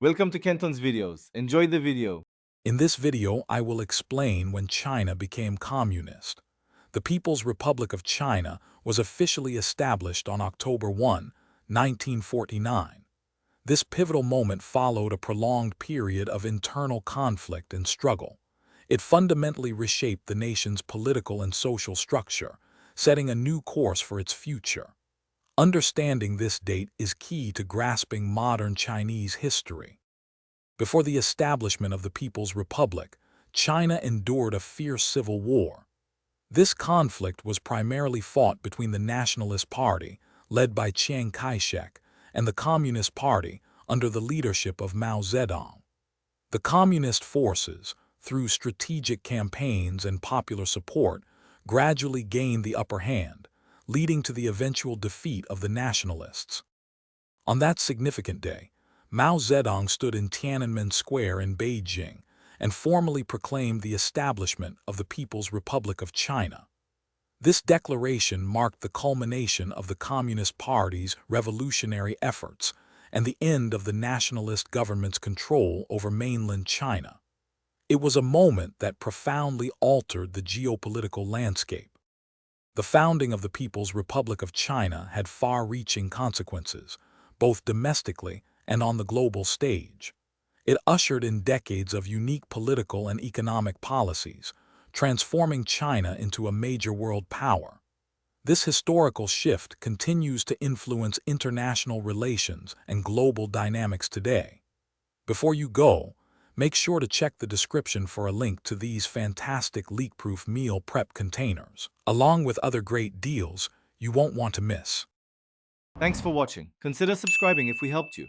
Welcome to Kenton's videos. Enjoy the video. In this video, I will explain when China became communist. The People's Republic of China was officially established on October 1, 1949. This pivotal moment followed a prolonged period of internal conflict and struggle. It fundamentally reshaped the nation's political and social structure, setting a new course for its future. Understanding this date is key to grasping modern Chinese history. Before the establishment of the People's Republic, China endured a fierce civil war. This conflict was primarily fought between the Nationalist Party, led by Chiang Kai-shek, and the Communist Party, under the leadership of Mao Zedong. The Communist forces, through strategic campaigns and popular support, gradually gained the upper hand, leading to the eventual defeat of the Nationalists. On that significant day, Mao Zedong stood in Tiananmen Square in Beijing and formally proclaimed the establishment of the People's Republic of China. This declaration marked the culmination of the Communist Party's revolutionary efforts and the end of the nationalist government's control over mainland China. It was a moment that profoundly altered the geopolitical landscape. The founding of the People's Republic of China had far-reaching consequences, both domestically and on the global stage. It ushered in decades of unique political and economic policies, transforming China into a major world power. This historical shift continues to influence international relations and global dynamics today. Before you go, make sure to check the description for a link to these fantastic leak-proof meal prep containers, along with other great deals you won't want to miss. Thanks for watching. Consider subscribing if we helped you.